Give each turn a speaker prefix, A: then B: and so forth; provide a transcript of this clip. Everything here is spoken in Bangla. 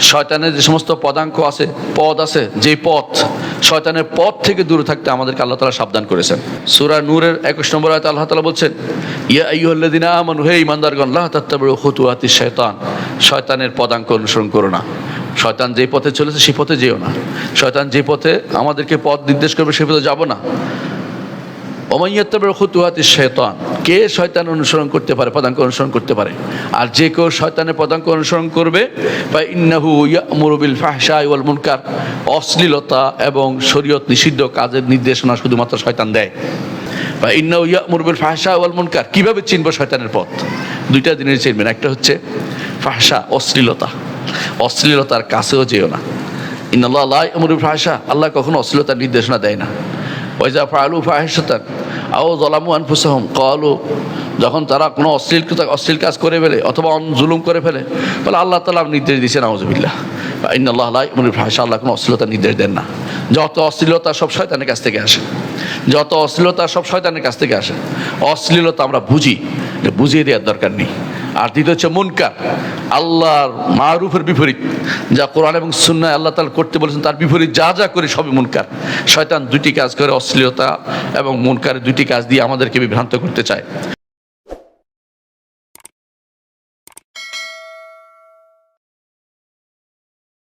A: শয়তানের যে সমস্ত পদাঙ্ক আছে, পদ আছে, যে পথ, শয়তানের পথ থেকে দূরে থাকতে আমাদেরকে আল্লাহ তাআলা সাবধান করেছেন। সূরা নূরের 21 নম্বর আয়াতে আল্লাহ তাআলা বলছেন, ইয়া আইয়ুহাল্লাযীনা আমানু, হে ঈমানদারগণ, লা তাত্তাবিউ খুতুওয়াতিশ শায়তান, শয়তানের পদাঙ্ক অনুসরণ করো না। শয়তান যে পথে চলেছে সেই পথে যেও না। শয়তান যে পথে আমাদেরকে পথ নির্দেশ করবে সেই পথে যাব না। ওমান ইয়াত্তাবিউ খুতুওয়াতিশ শায়তান, কে শয়তান অনুসরণ করতে পারে, পদাঙ্ক অনুসরণ করতে পারে? আর যে কেউ শয়তানের পদাঙ্ক অনুসরণ করবে, বা ইন্নাহু ইয়া'মুরু বিল ফাহশাই ওয়াল মুনকার, অশ্লীলতা এবং শরীয়ত নিষিদ্ধ কাজের নির্দেশনা শুধুমাত্র শয়তান দেয়। বা ইন্নাহু ইয়া'মুরু বিল ফাহশাই ওয়াল মুনকার, কিভাবে চিনব শয়তানের পথ? দুইটা জিনিস চিনবেন। একটা হচ্ছে ফাহশা, অশ্লীলতা, অশ্লীলতার কাছেও যেও না। ইন্নাল্লাহা লা ইয়া'মুরু বিল ফাহশা, আল্লাহ কখনো অশ্লীলতার নির্দেশনা দেয় না। ওয়াইজা ফাআলু ফাহিশাতান আও যালামু আনফুসাহুম ক্বালু, যখন তারা কোনো অশ্লীল কাজ করে ফেলে অথবা জুলুম করে ফেলে, বলে আল্লাহ তাআলা নির্দেশ দিয়েছেন নাউযুবিল্লাহ, ইন্নাল্লাহা লা ইয়া'মুরু বিল ফাহশা, আল্লাহ কোনো অশ্লীলতার নির্দেশ দেন না। যত অশ্লীলতা সব শয়তানের কাছ থেকে আসে, যত অশ্লীলতা সব শয়তানের কাছ থেকে আসে। অশ্লীলতা আমরা বুঝি, বুঝিয়ে দেওয়ার দরকার নেই। আর দ্বিতীয় হচ্ছে মুনকার, আল্লাহর মারুফের বিপরীত, যা কোরআন এবং সুন্নাহ আল্লাহ তাআলা করতে বলেছেন তার বিপরীত যা যা করে সবই মুনকার। শয়তান দুটি কাজ করে, অশ্লীলতা এবং মুনকারের দুটি কাজ দিয়ে আমাদেরকে বিভ্রান্ত করতে চায়।